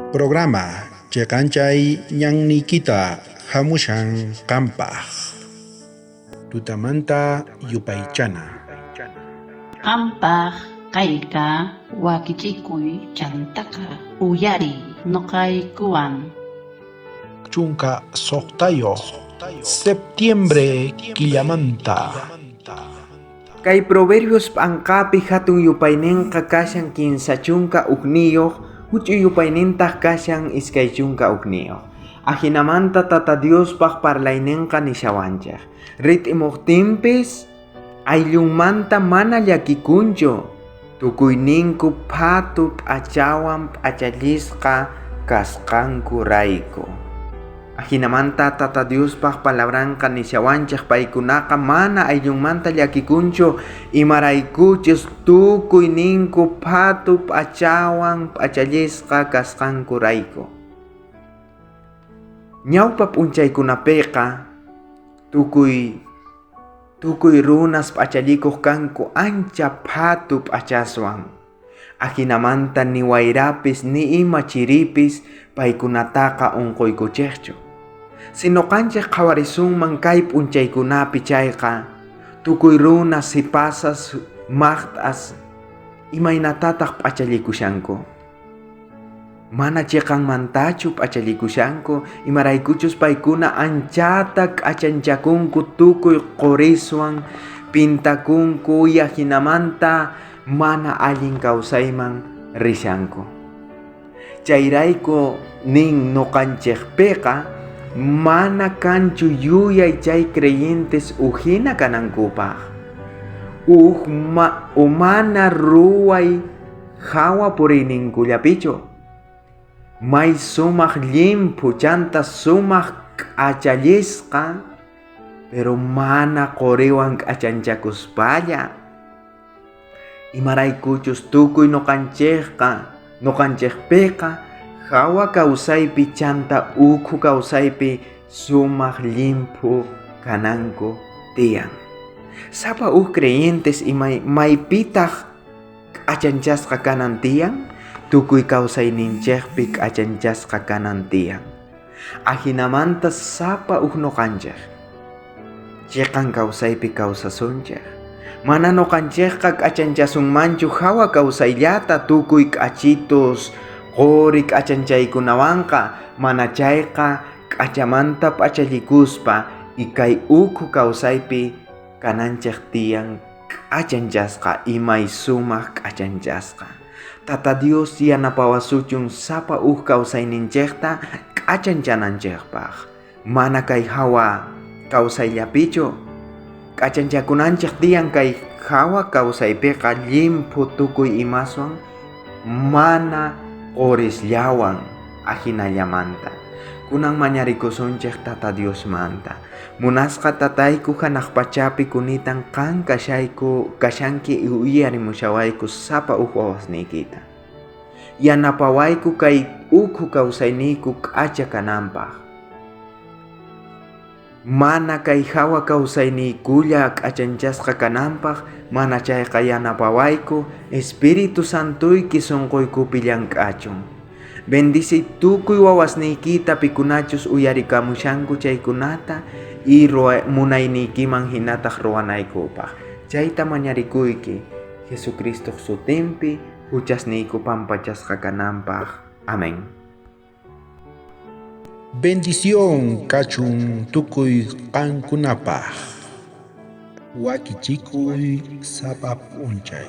Programa Chekanchay Ñan Nikita Hamushan Kampaj Tutamanta Yupaychana Qampaq kayka wakichikuy chantaka uyari noqaykuwan. Chunka Soktayo Septiembre Killamanta Kay proverbios pangkapi hatun yupaynenqa kashan kinsa chunka ukniyoq huch'u yupaynintaq kashan iskay chunka ukniyoq. Ahinamanta tata Diospaq parlaynenqa nishawanchaq. Rit'imuqtinpis ayllunmanta mana llakikunchu. Tukuyninku phatu p'achawan p'achallisqa kasqanku rayku. Ahinamanta tata Diospaq palabranqa nishawanchaq paykunaqa mana ayllunmanta llakikunchu imaraykuchus tukuyninku phatu p'achawan p'achallisqa kasqanku rayku. Ñawpa p'unchaykunapiqa tukuy runas p'achalikuq kanku ancha phatu p'achaswan. Ahinamanta ni wayrapis ni ima chiripis paykunataqa unquykuchiqchu. Sinoqanchik qhawarisunman kay p'unchaykunapi chayqa tukuy runas sipasas maqt'as imaynatataq p'achalikushanku. Mana chiqanmantachu p'achalikushanku imaraykuchus paykuna anchata k'achanchakunku tukuy quriswan pintakunku yahinamanta mana allin kawsayman rishanku. Chayrayku nin nuqanchikpiqa mana kanchu yuyay chay creyentes uhina kanankupaq. Mana ruway hawa puriyninkullapichu. May sumaq limpu chanta sumaq k'achallisqa pero mana quriwan k'achanchakuspalla. Imaraykuchus tukuy nuqanchikpiqa hawa kawsaypi chanta ukhu kawsaypi sumaq limpu kananku tiyan. Sapa creyentes maypitaq k'achanchasqa kanan tiyan tukuy kawsayninchikpi k'achanchasqa kanan tiyan. Ahinamanta sapa nuqanchik chiqan kawsaypi kawsasunchik. Mana nuqanchikqa k'achanchasunmanchu hawa kawsayllata tukuy k'achitus quri k'achanchaykunawanqa mana chayqa k'achamanta p'achalikuspa kay ukhu kawsaypi kananchik tiyan k'achanchasqa imay sumaq k'achanchasqa. Tata Dios yanapawasuchun sapa kawsayninchikta k'achanchananchikpaq. Mana kay hawa kawsayllapichu k'achanchakunanchik tiyan kay hawa kawsaypiqa limpu tukuy imaswan mana qorisllawan ahinallamanta. Kunan mañarikusunchik tata Diosmanta. Munasqa tatayku hanaq pachapi kunitan qan kashanki uyarimushawayku sapa wawasniykita. Yanapawayku kay ukhu kawsayniyku k'acha kananpaq. Mana kay hawa kawsayniykulla k'achanchasqa kananpaq mana chayqa yanapawayku Espiritu Santuyki sunquykupi llank'achun. Bendisi tukuy wawasniykita pikunachus uyarikamushanku chaykunata y munaynikiman hinataq ruwanaykupaq. Chayta mañarikuyki Jesucristo sutinpi huchasniyku pampachasqa kananpaq. Amén. Bendición Kachun Tukuy Kankunapaj Wakichikuy Sapap Unchay